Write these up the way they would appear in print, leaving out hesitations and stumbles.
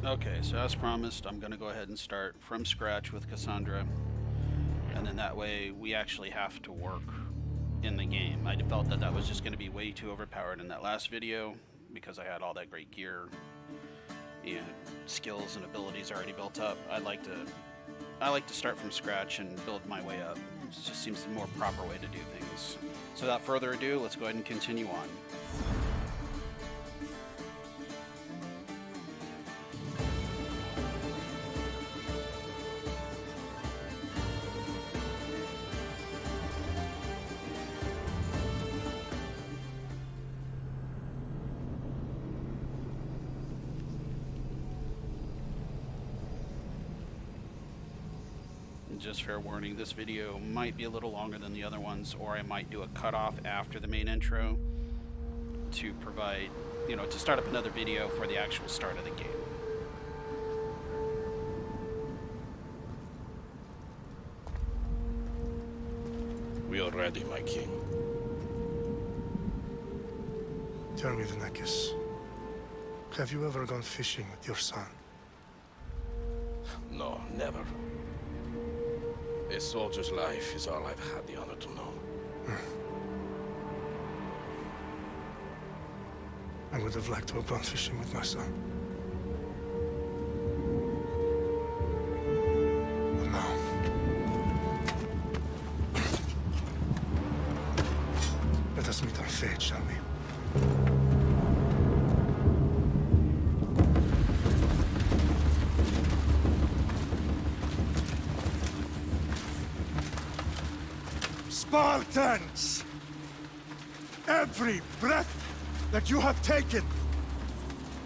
Okay, so as promised, I'm going to go ahead and start from scratch with Cassandra. And then that way we actually have to work in the game. I felt that was just going to be way too overpowered in that last video because I had all that great gear and skills and abilities already built up. I like to start from scratch and build my way up. It just seems the more proper way to do things. So without further ado, let's go ahead and continue on. Just fair warning, this video might be a little longer than the other ones, or I might do a cutoff after the main intro to provide, to start up another video for the actual start of the game. We are ready, my king. Tell me, Vinakis, have you ever gone fishing with your son? No, never. A soldier's life is all I've had the honor to know. I would have liked to have gone fishing with my son. But now... let us meet our fate, shall we? Spartans! Every breath that you have taken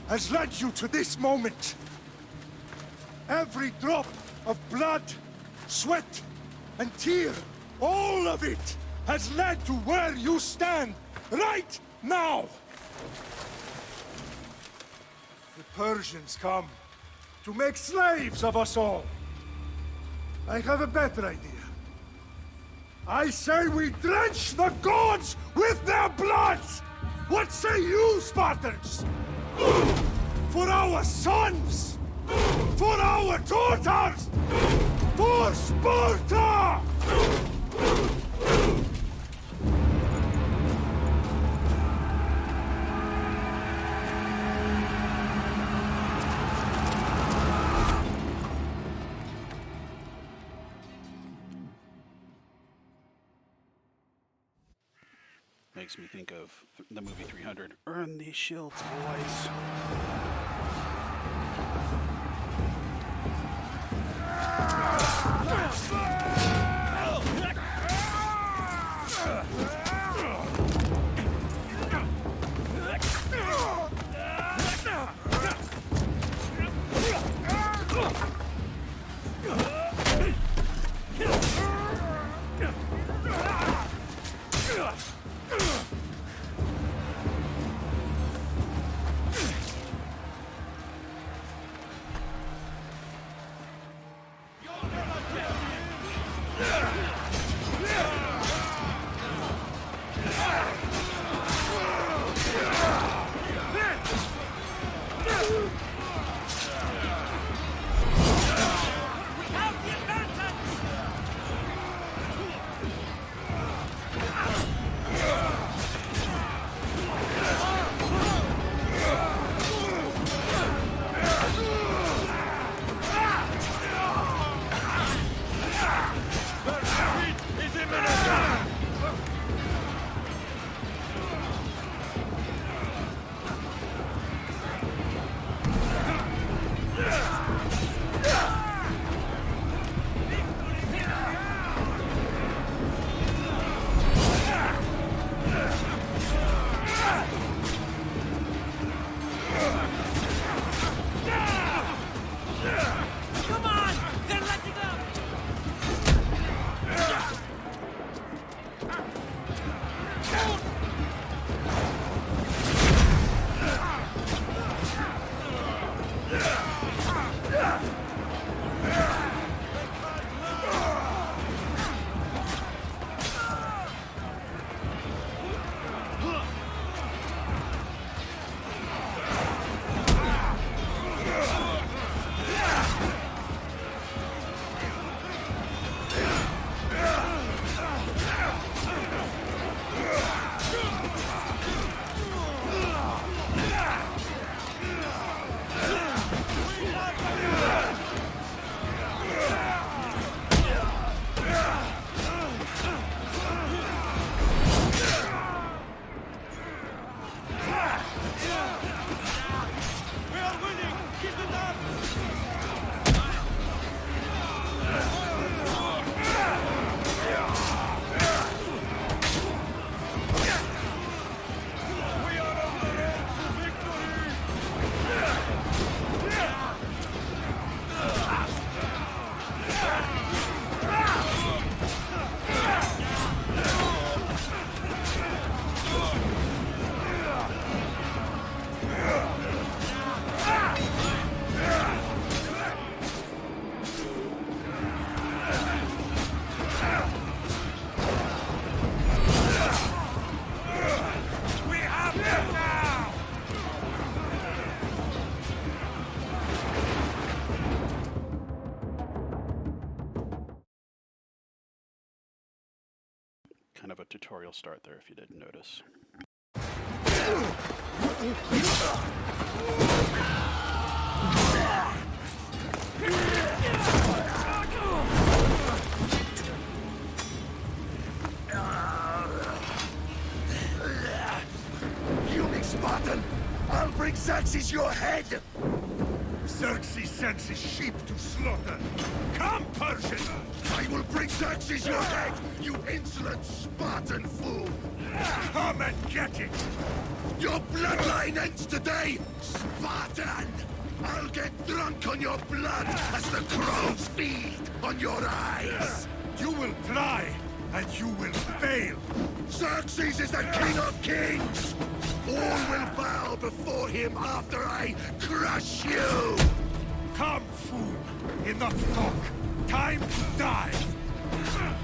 has led you to this moment. Every drop of blood, sweat, and tear, all of it has led to where you stand right now. The Persians come to make slaves of us all. I have a better idea. I say we drench the gods with their bloods! What say you, Spartans? For our sons! For our daughters! For Sparta! Makes me think of the movie 300. Earn these shields, boys. kind of a tutorial start there, if you didn't notice. Puny Spartan! I'll bring Xerxes your head! Xerxes sends his sheep to slaughter. Come, Persian! I will bring Xerxes your head, you insolent Spartan fool! Come and get it! Your bloodline ends today, Spartan! I'll get drunk on your blood as the crows feed on your eyes! You will try, and you will fail! Xerxes is the king of kings! All will bow before him after I crush you! Come, fool! Enough talk! Time to die!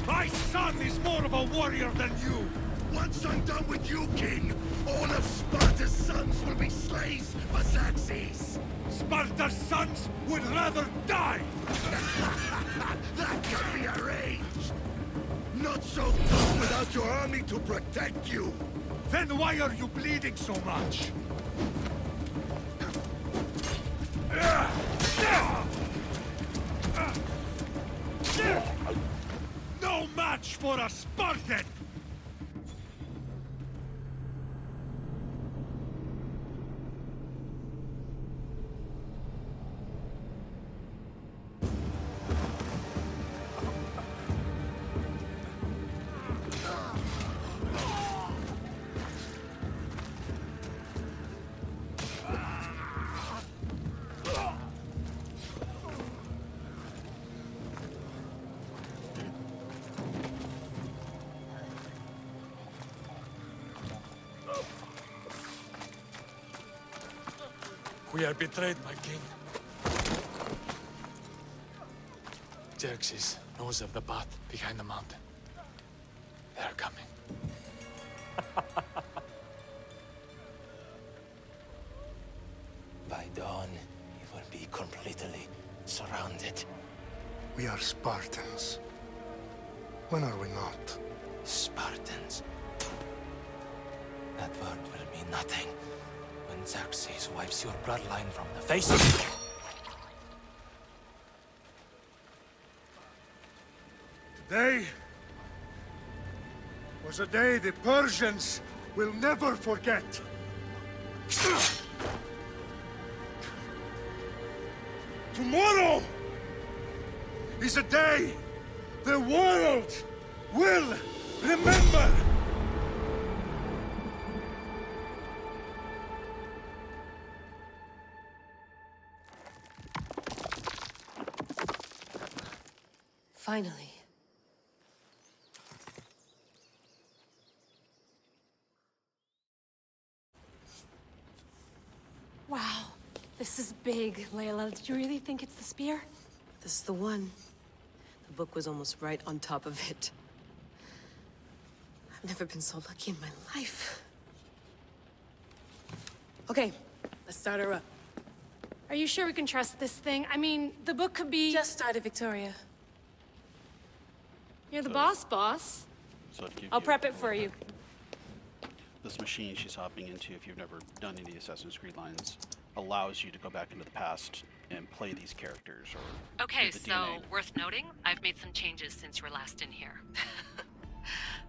My son is more of a warrior than you! Once I'm done with you, king, all of Sparta's sons will be slaves for Xerxes! Sparta's sons would rather die! That can be arranged! Not so tough without your army to protect you! Then why are you bleeding so much? No match for a Spartan! We are betrayed, my king. Xerxes knows of the path behind the mountain. They are coming. By dawn, you will be completely surrounded. We are Spartans. When are we not? Spartans. That word will mean nothing when Xerxes wipes your bloodline from the face of the... Today was a day the Persians will never forget. Tomorrow is a day the world will remember. Finally. Wow, this is big, Layla. Did you really think it's the spear? This is the one. The book was almost right on top of it. I've never been so lucky in my life. Okay, let's start her up. Are you sure we can trust this thing? I mean, the book could be... Just started, Victoria. You're the boss. So to give I'll you prep it for you. This machine she's hopping into, if you've never done any Assassin's Creed lines, allows you to go back into the past and play these characters. Or Okay, do the so DNA. worth noting, I've made some changes since you were last in here.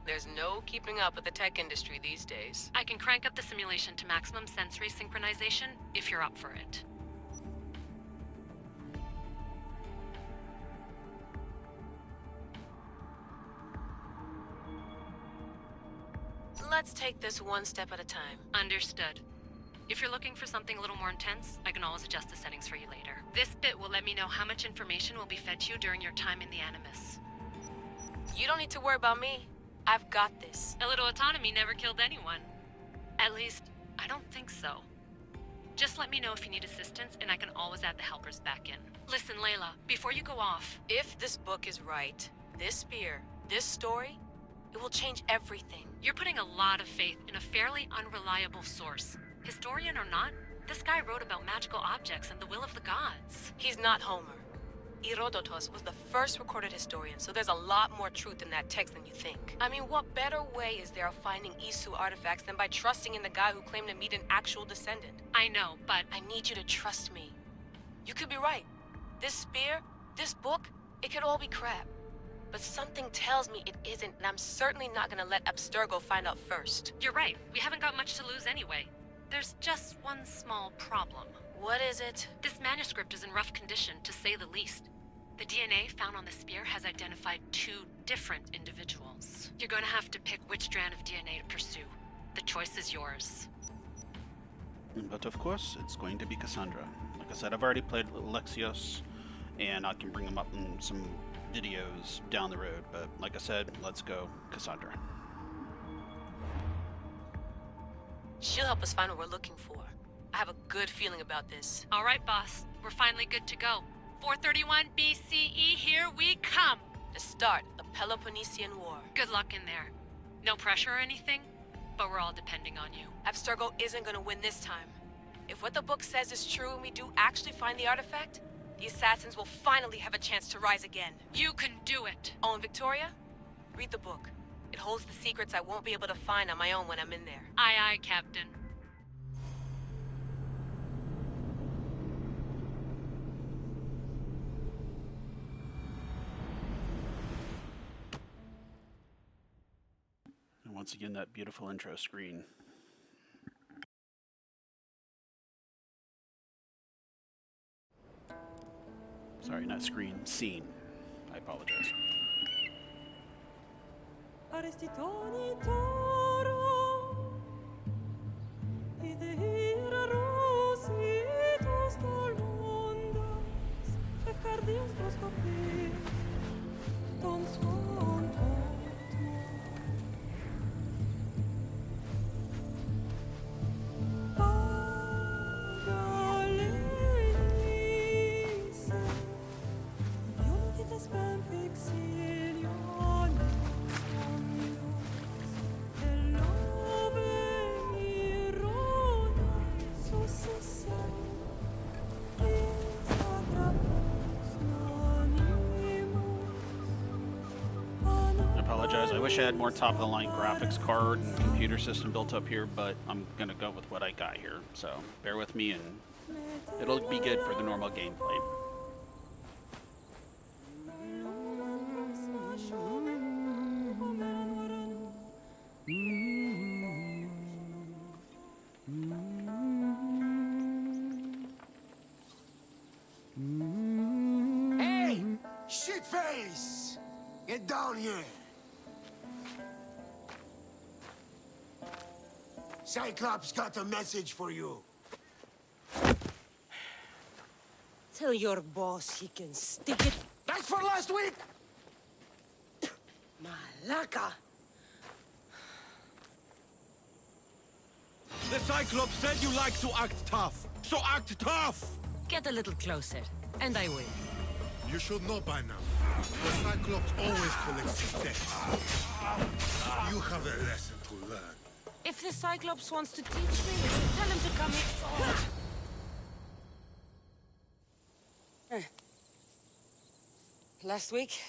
There's no keeping up with the tech industry these days. I can crank up the simulation to maximum sensory synchronization if you're up for it. Let's take this one step at a time. Understood. If you're looking for something a little more intense, I can always adjust the settings for you later. This bit will let me know how much information will be fed to you during your time in the Animus. You don't need to worry about me. I've got this. A little autonomy never killed anyone. At least, I don't think so. Just let me know if you need assistance, and I can always add the helpers back in. Listen, Layla, before you go off... If this book is right, this spear, this story, it will change everything. You're putting a lot of faith in a fairly unreliable source. Historian or not, this guy wrote about magical objects and the will of the gods. He's not Homer. Herodotus was the first recorded historian, so there's a lot more truth in that text than you think. I mean, what better way is there of finding Isu artifacts than by trusting in the guy who claimed to meet an actual descendant? I know, but I need you to trust me. You could be right. This spear, this book, it could all be crap. But something tells me it isn't, and I'm certainly not gonna let Abstergo find out first. you're right. We haven't got much to lose anyway. There's just one small problem. What is it? This manuscript is in rough condition, to say the least. The DNA found on the spear has identified 2 different individuals. You're going to have to pick which strand of DNA to pursue. The choice is yours. But of course, it's going to be Cassandra. Like I said, I've already played Alexios, and I can bring him up in some videos down the road. But like I said, let's go Cassandra. She'll help us find what we're looking for. I have a good feeling about this. All right, boss. We're finally good to go. 431 BCE, here we come! The start of the Peloponnesian War. Good luck in there. No pressure or anything, but we're all depending on you. Abstergo isn't gonna win this time. If what the book says is true and we do actually find the artifact, the assassins will finally have a chance to rise again. You can do it! Oh, and Victoria? Read the book. It holds the secrets I won't be able to find on my own when I'm in there. Aye, aye, Captain. And once again, that beautiful intro screen. Sorry, not screen, scene. I apologize. I wish I had more top-of-the-line graphics card and computer system built up here, but I'm gonna go with what I got here. So bear with me, and it'll be good for the normal gameplay. Hey! Shitface! Get down here! Cyclops got a message for you. Tell your boss he can stick it. That's for last week! Malaka! The Cyclops said you like to act tough, so act tough! Get a little closer, and I will. You should know by now. The Cyclops always collects his debts. You have a lesson to learn. If the Cyclops wants to teach me, tell him to come in. Last week?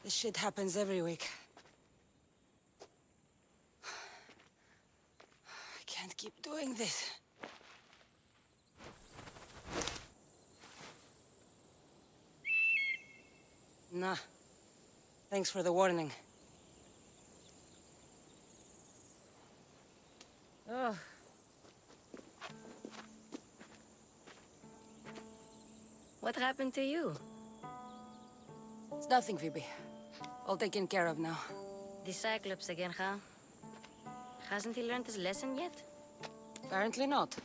This shit happens every week. I can't keep doing this. Nah. Thanks for the warning. Oh. What happened to you? It's nothing, Phoebe. All taken care of now. The Cyclops again, huh? Hasn't he learned his lesson yet? Apparently not.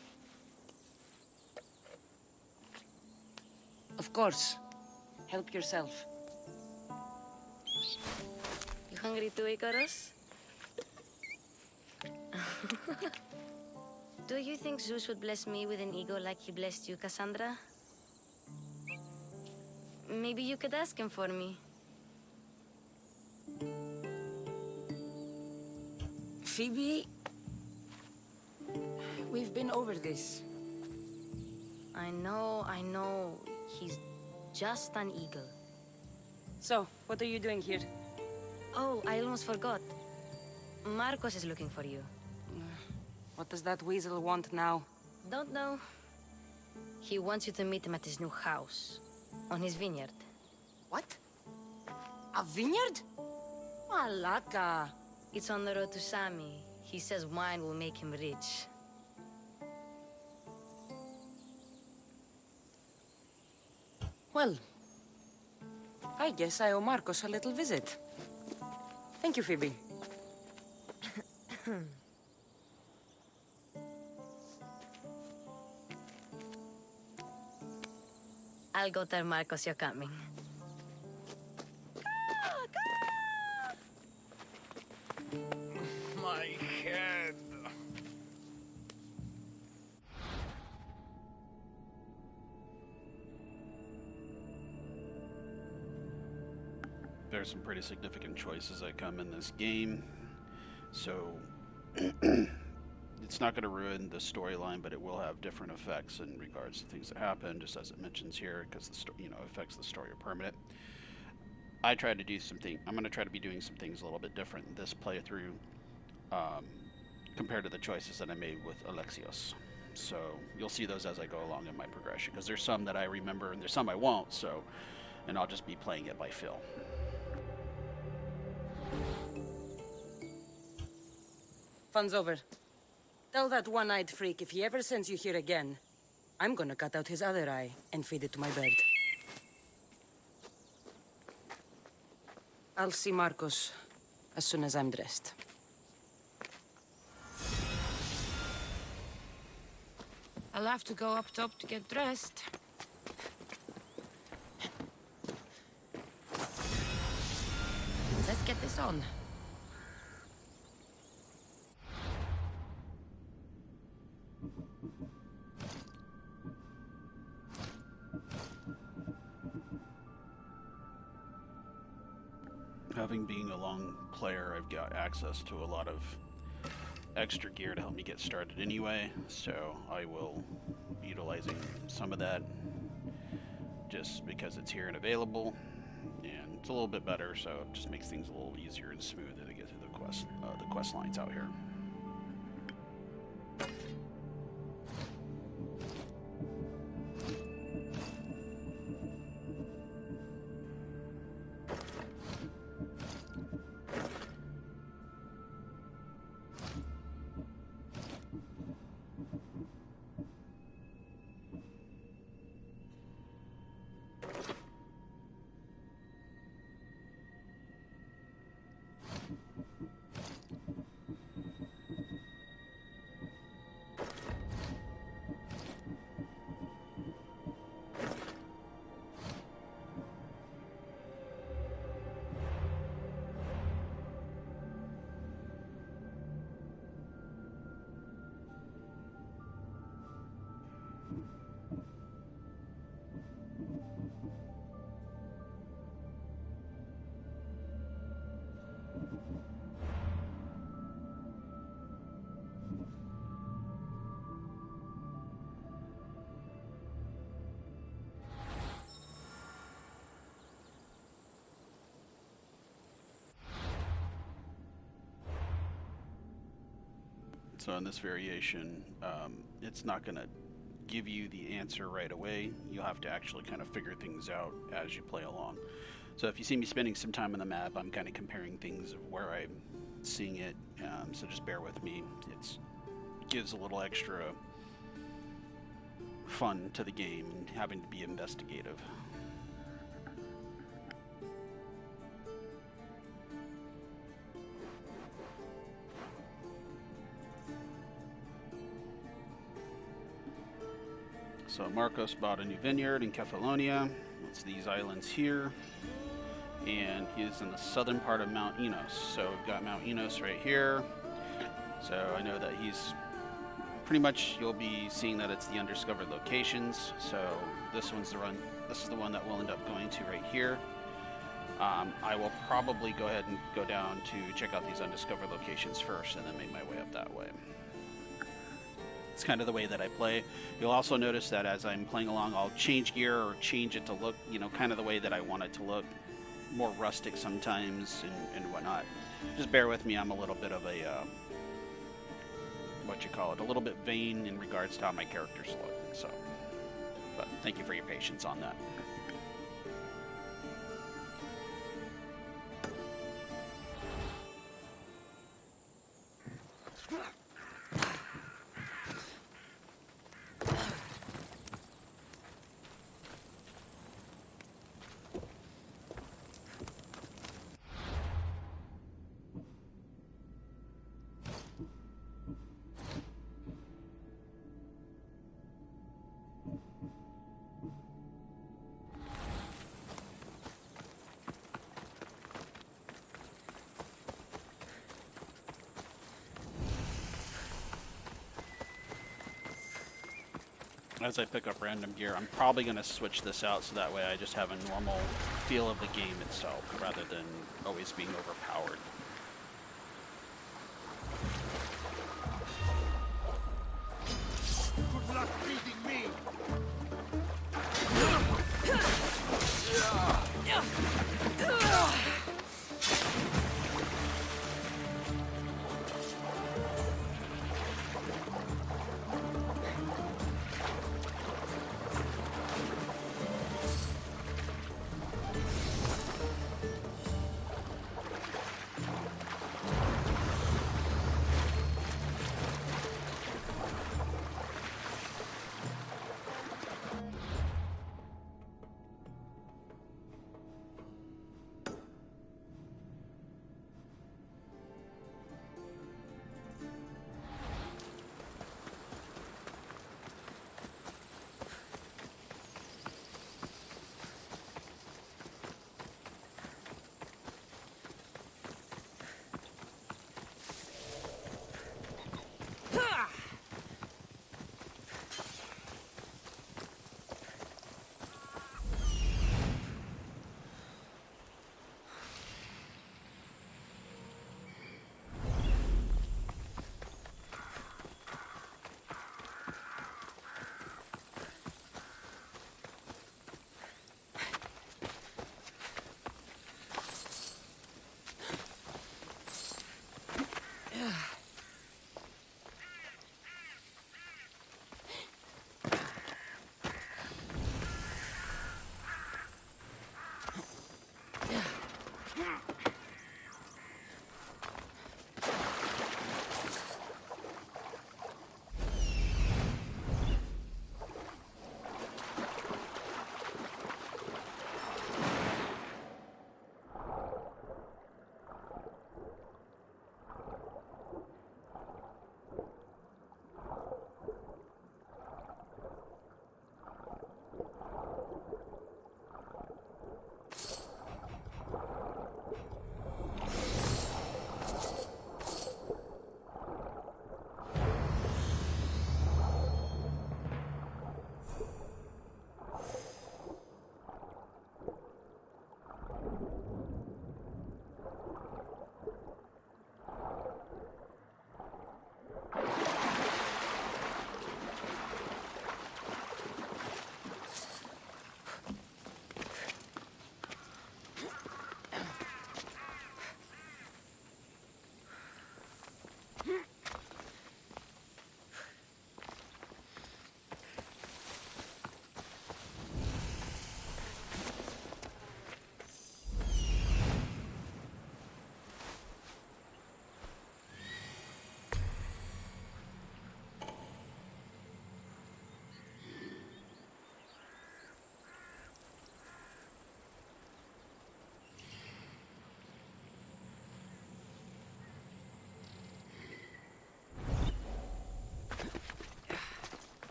Of course. Help yourself. You hungry too, Icarus? Do you think Zeus would bless me with an ego like he blessed you, Cassandra? Maybe you could ask him for me. Phoebe... We've been over this. I know. He's just an eagle. So, what are you doing here? Oh, I almost forgot. Marcos is looking for you. What does that weasel want now? Don't know. He wants you to meet him at his new house. On his vineyard. What? A vineyard? Malaka. It's on the road to Sami. He says wine will make him rich. Well, I guess I owe Marcos a little visit. Thank you, Phoebe. I'll go tell Marcos you're coming. My head. There's some pretty significant choices that come in this game, so it's not going to ruin the storyline, but it will have different effects in regards to things that happen, just as it mentions here, because the affects the story are permanent. I tried to do something. I'm going to try to be doing some things a little bit different in this playthrough compared to the choices that I made with Alexios. So you'll see those as I go along in my progression, because there's some that I remember and there's some I won't. So, and I'll just be playing it by feel. Fun's over. Tell that one-eyed freak if he ever sends you here again, I'm gonna cut out his other eye and feed it to my bird. I'll see Marcos as soon as I'm dressed. I'll have to go up top to get dressed. Let's get this on. Having being a long player, I've got access to a lot of extra gear to help me get started anyway, so I will be utilizing some of that just because it's here and available, and it's a little bit better, so it just makes things a little easier and smoother to get through the quest lines out here. So in this variation, it's not going to give you the answer right away. You'll have to actually kind of figure things out as you play along. So if you see me spending some time on the map, I'm kind of comparing things of where I'm seeing it. So just bear with me. It gives a little extra fun to the game and having to be investigative. So Marcos bought a new vineyard in Kephallonia. It's these islands here. And he's in the southern part of Mount Enos. So we've got Mount Enos right here. So I know that he's pretty much, you'll be seeing that it's the undiscovered locations. So this is the one that we'll end up going to right here. I will probably go ahead and go down to check out these undiscovered locations first and then make my way up that way. It's kind of the way that I play. You'll also notice that as I'm playing along, I'll change gear or change it to look, you know, kind of the way that I want it to look. More rustic sometimes and whatnot. Just bear with me, I'm a little bit of a, a little bit vain in regards to how my characters look, so. But thank you for your patience on that. As I pick up random gear, I'm probably going to switch this out so that way I just have a normal feel of the game itself rather than always being overpowered. Good luck beating me!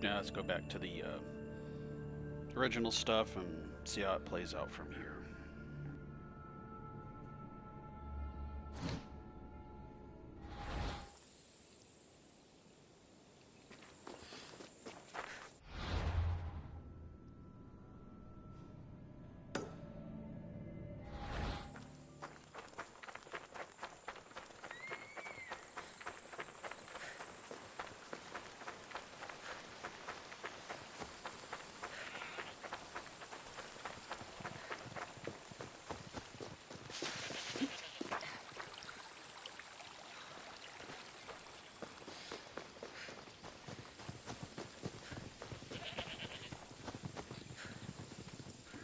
Now let's go back to the original stuff and see how it plays out from here.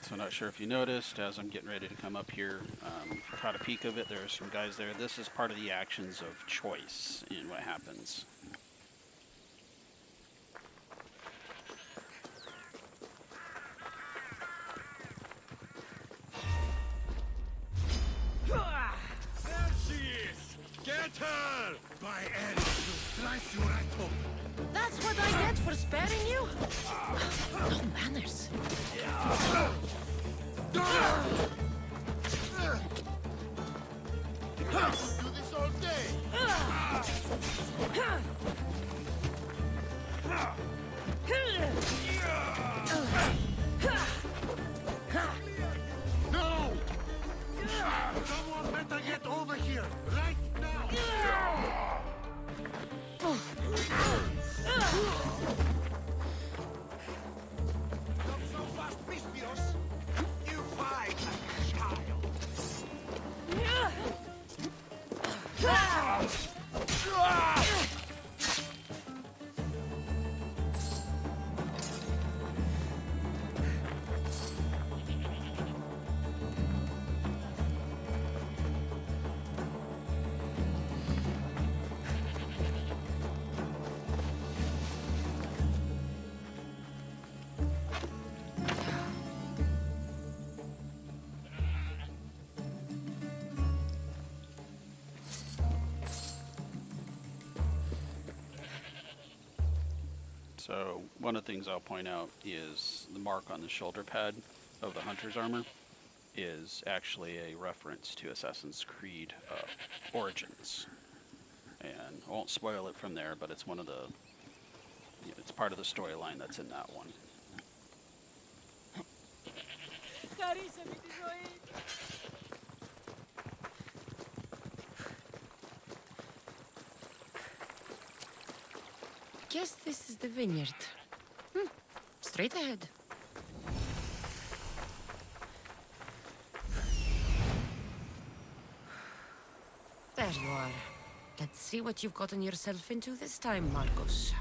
So not sure if you noticed, as I'm getting ready to come up here, caught a peek of it, there are some guys there. This is part of the actions of choice in what happens. There she is! Get her! By Erin, she'll slice you right open. That's what I get for sparing you? No manners. Do this all day! No! Someone better get over here, right now! Not so fast, Pispios! You fight like a child! So one of the things I'll point out is the mark on the shoulder pad of the hunter's armor is actually a reference to Assassin's Creed Origins. And I won't spoil it from there, but it's one of the, it's part of the storyline that's in that one. Guess this is the vineyard. Straight ahead. There you are. Let's see what you've gotten yourself into this time, Marcos.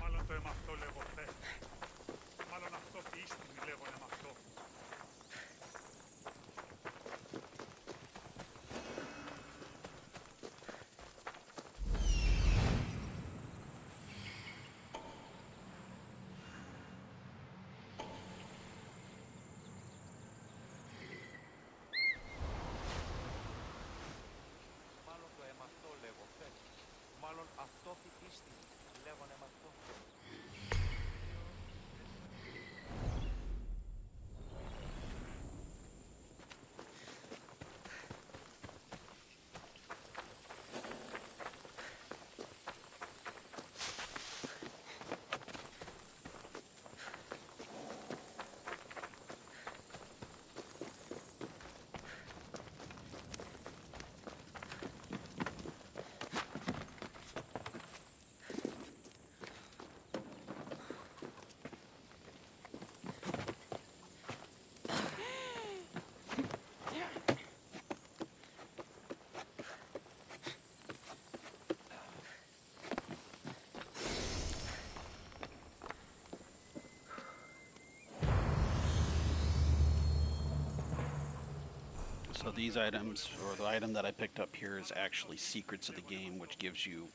So these items, or the item that I picked up here, is actually Secrets of the Game, which gives you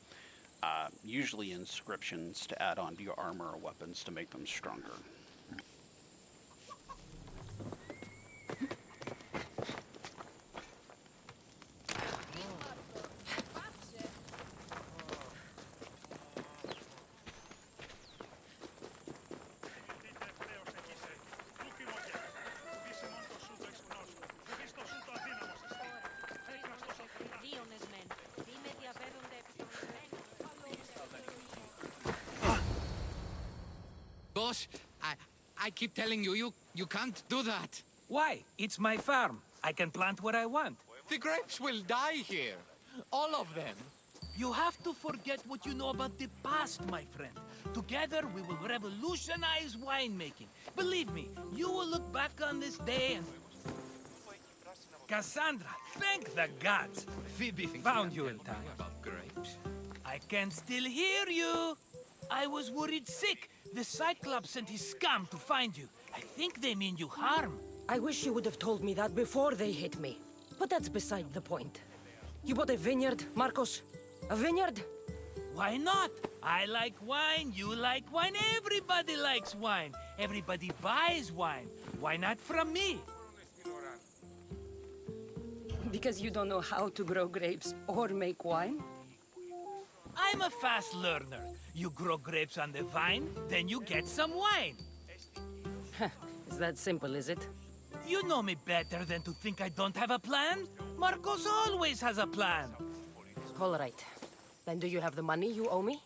usually inscriptions to add on to your armor or weapons to make them stronger. Marcos, I keep telling you, you can't do that. Why? It's my farm. I can plant what I want. The grapes will die here. All of them. You have to forget what you know about the past, my friend. Together, we will revolutionize winemaking. Believe me, you will look back on this day and... Cassandra, thank the gods! Phoebe found you in time. About grapes. I can still hear you! I was worried sick. The Cyclops sent his scum to find you. I think they mean you harm. I wish you would have told me that before they hit me. But that's beside the point. You bought a vineyard, Marcos? A vineyard? Why not? I like wine, you like wine, everybody likes wine. Everybody buys wine. Why not from me? Because you don't know how to grow grapes or make wine? I'm a fast learner. You grow grapes on the vine, then you get some wine. Is that simple, is it? You know me better than to think I don't have a plan. Marcos always has a plan. All right. Then do you have the money you owe me?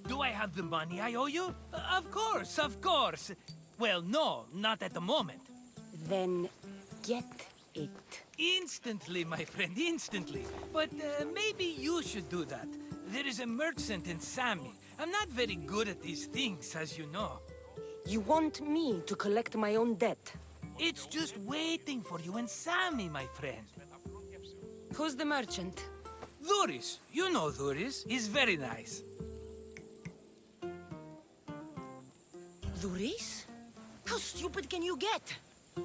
Do I have the money I owe you? Of course, of course. Well, no, not at the moment. Then get it. Instantly, my friend, instantly. But maybe you should do that. There is a merchant in Sami. I'm not very good at these things, as you know. You want me to collect my own debt? It's just waiting for you in Sami, my friend. Who's the merchant? Dhuris. You know Dhuris. He's very nice. Dhuris? How stupid can you get?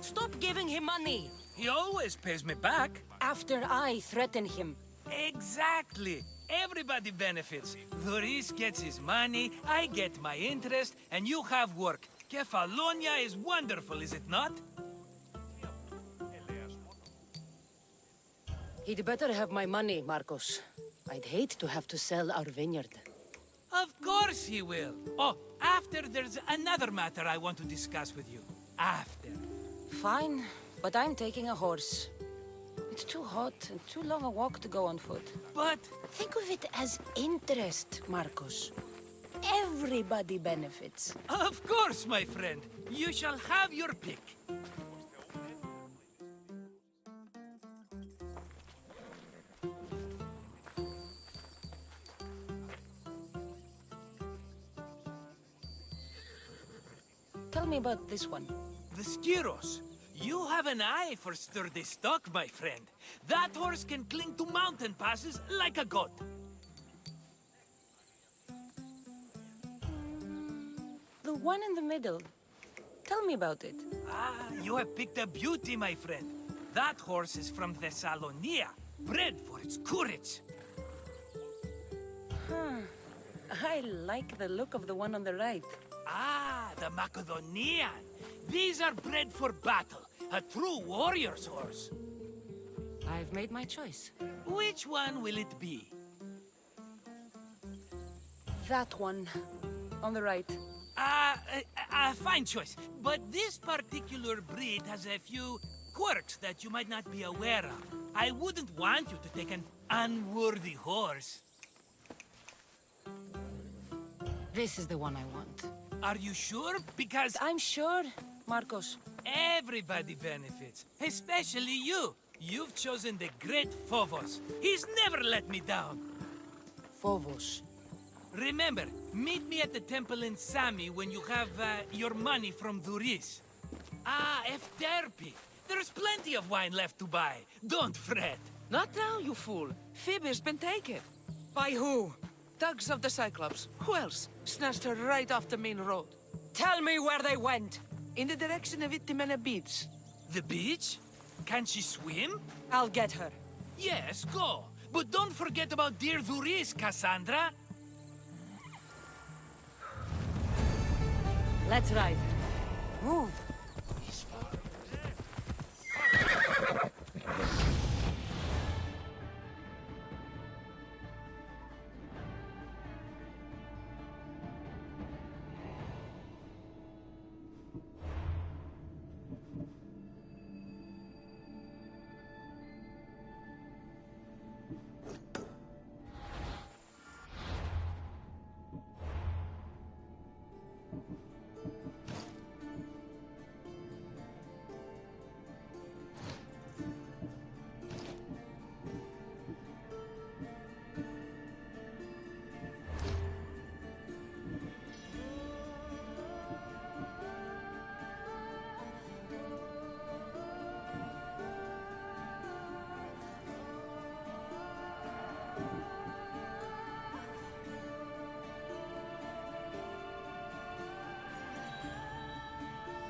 Stop giving him money! He always pays me back. After I threaten him. Exactly. Everybody benefits. Dhuris gets his money, I get my interest, and you have work. Kephallonia is wonderful, is it not? He'd better have my money, Marcos. I'd hate to have to sell our vineyard. Of course he will. Oh, after there's another matter I want to discuss with you. After. Fine, but I'm taking a horse. It's too hot and too long a walk to go on foot. But... think of it as interest, Marcos. Everybody benefits. Of course, my friend. You shall have your pick. Tell me about this one. The Skiros. You have an eye for sturdy stock, my friend. That horse can cling to mountain passes like a goat. The one in the middle. Tell me about it. Ah, you have picked a beauty, my friend. That horse is from Kephallonia, bred for its courage. I like the look of the one on the right. Ah, the Macedonian. These are bred for battle. A true warrior's horse. I've made my choice. Which one will it be? That one. On the right. Fine choice. But this particular breed has a few quirks that you might not be aware of. I wouldn't want you to take an unworthy horse. This is the one I want. Are you sure? Because... I'm sure, Marcos. Everybody benefits. Especially you. You've chosen the great Phobos. He's never let me down. Phobos. Remember, meet me at the temple in Sami when you have your money from Dhuris. Ah, Efterpi. There's plenty of wine left to buy. Don't fret. Not now, you fool. Phoebe's been taken. By who? Thugs of the Cyclops. Who else? Snatched her right off the main road. Tell me where they went. In the direction of Itimena Beach. The beach? Can she swim? I'll get her. Yes, go. But don't forget about dear Dhuris, Cassandra. Let's ride. Move.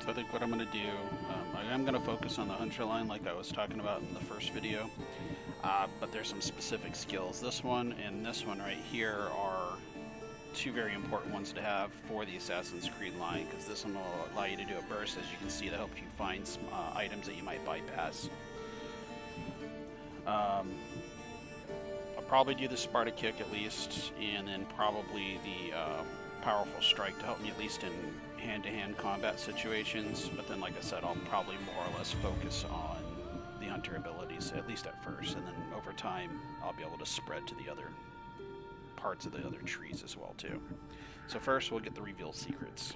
So I think what I'm going to do, I am going to focus on the hunter line like I was talking about in the first video, but there's some specific skills. This one and this one right here are two very important ones to have for the Assassin's Creed line, because this one will allow you to do a burst, as you can see, to help you find some items that you might bypass. I'll probably do the Sparta kick at least, and then probably the powerful strike to help me at least in hand-to-hand combat situations, but then like I said, I'll probably more or less focus on the hunter abilities, at least at first, and then over time I'll be able to spread to the other parts of the other trees as well too. So first we'll get the reveal secrets.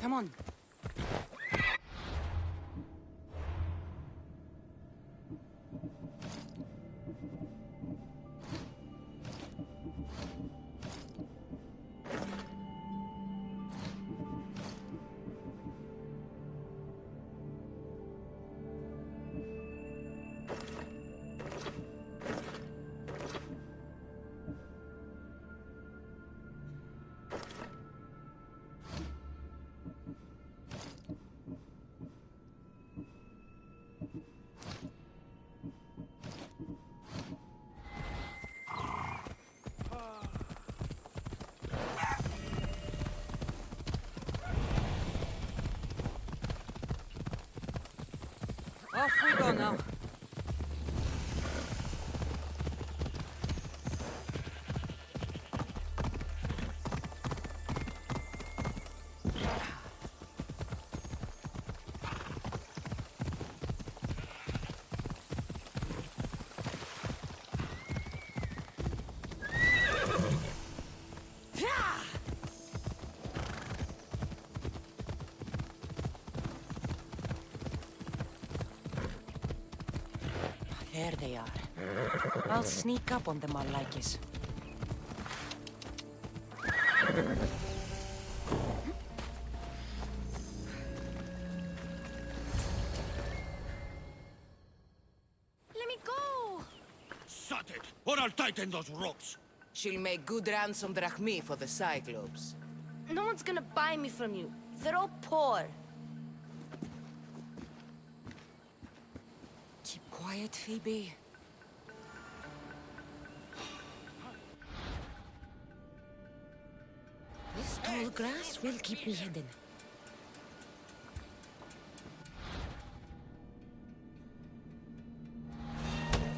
Come on. Off we go now. There they are. I'll sneak up on them, Malakis. Let me go! Shut it, or I'll tighten those ropes. She'll make good ransom drachmi for the Cyclops. No one's gonna buy me from you. They're all poor. Keep quiet, Phoebe. This tall grass will keep me hidden.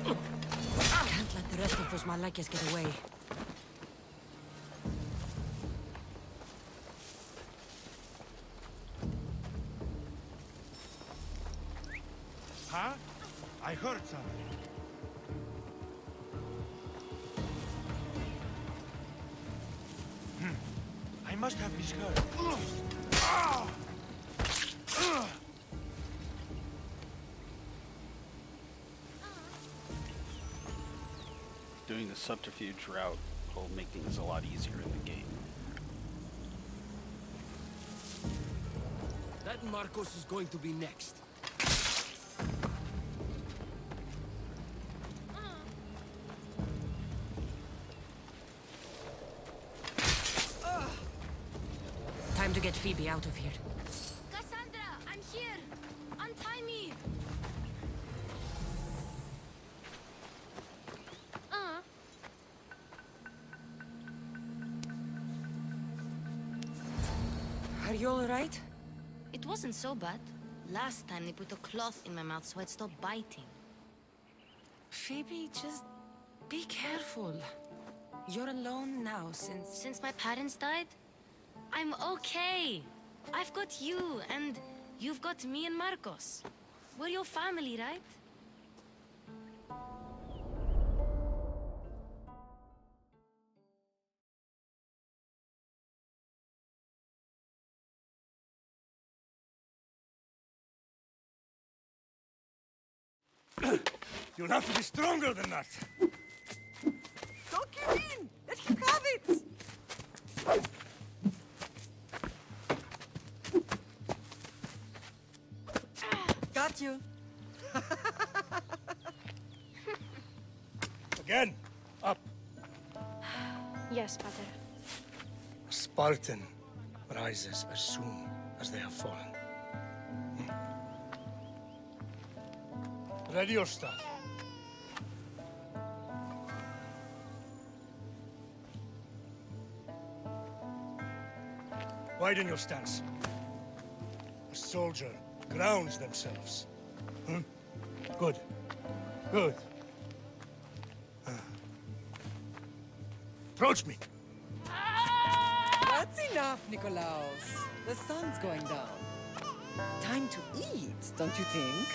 Can't let the rest of those Malakas get away. Huh? I heard something. I must have misheard. Doing the subterfuge route will make things a lot easier in the game. That Marcos is going to be next. Time to get Phoebe out of here. Cassandra, I'm here. Untie me. Are you all right? It wasn't so bad. Last time they put a cloth in my mouth so I'd stop biting. Phoebe, just be careful. You're alone now Since my parents died? I'm okay. I've got you, and you've got me and Marcos. We're your family, right? You'll have to be stronger than that. Don't give in! Let him have it! Got you. Again. Up. Yes, Pater. A Spartan rises as soon as they have fallen. Ready your stuff. Widen your stance. A soldier grounds themselves. Good. Good. Approach me. That's enough, Nikolaos. The sun's going down. Time to eat, don't you think?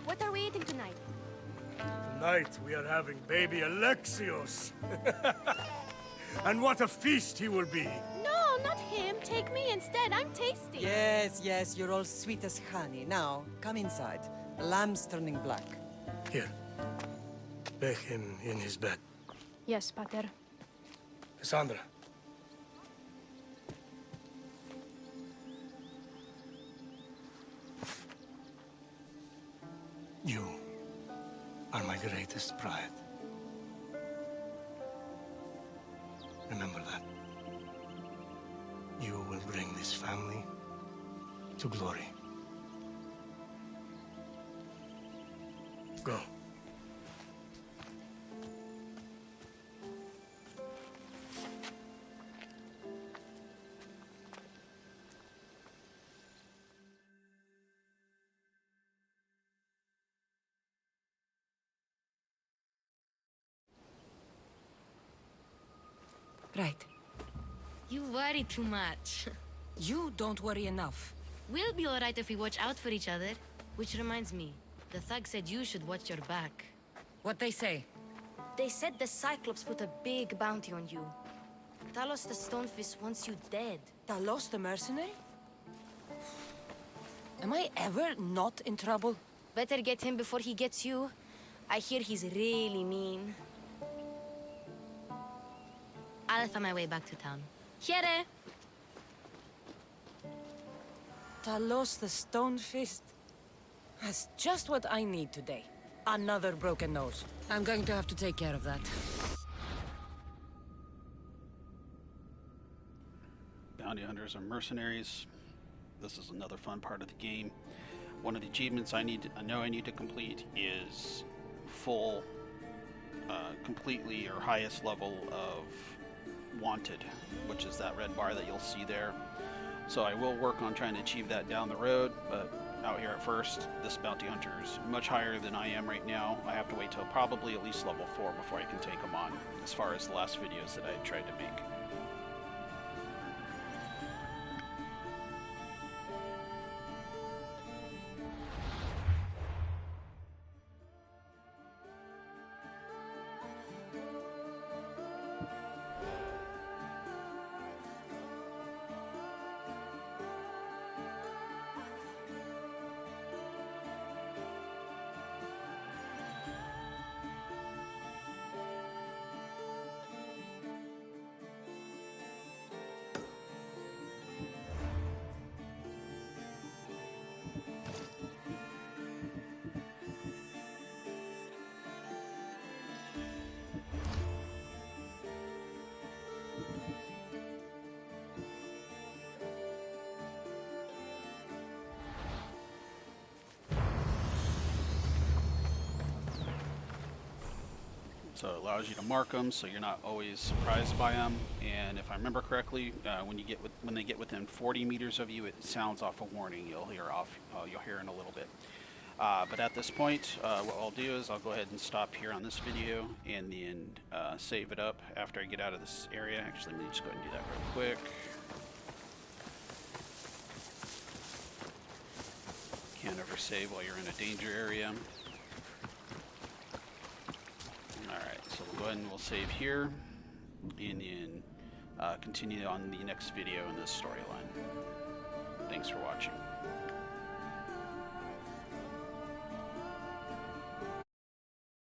What are we eating tonight? Tonight we are having baby Alexios. And what a feast he will be. No, not him. Take me instead. I'm tasty. Yes, yes, you're all sweet as honey. Now, come inside. The lamb's turning black. Here. Lay him in his bed. Yes, Pater. Cassandra. You are my greatest pride. Remember that. You will bring this family to glory. Go. Right. You worry too much. You don't worry enough. We'll be alright if we watch out for each other. Which reminds me, the thug said you should watch your back. What they say? They said the Cyclops put a big bounty on you. Talos the Stonefist wants you dead. Talos the mercenary? Am I ever not in trouble? Better get him before he gets you. I hear he's really mean. I'll find my way back to town. Here! Talos the Stonefist? That's just what I need today. Another broken nose. I'm going to have to take care of that. Bounty hunters and mercenaries. This is another fun part of the game. One of the achievements I know I need to complete is full, completely or highest level of wanted, which is that red bar that you'll see there. So I will work on trying to achieve that down the road, but out here at first, this bounty hunter is much higher than I am right now. I have to wait till probably at least level 4 before I can take him on, as far as the last videos that I tried to make. So it allows you to mark them, so you're not always surprised by them. And if I remember correctly, when they get within 40 meters of you, it sounds off a warning. You'll hear in a little bit. But at this point, what I'll do is I'll go ahead and stop here on this video and then save it up after I get out of this area. Actually, let me just go ahead and do that real quick. Can't ever save while you're in a danger area. Alright, so we'll go ahead and we'll save here and then continue on the next video in this storyline. Thanks for watching.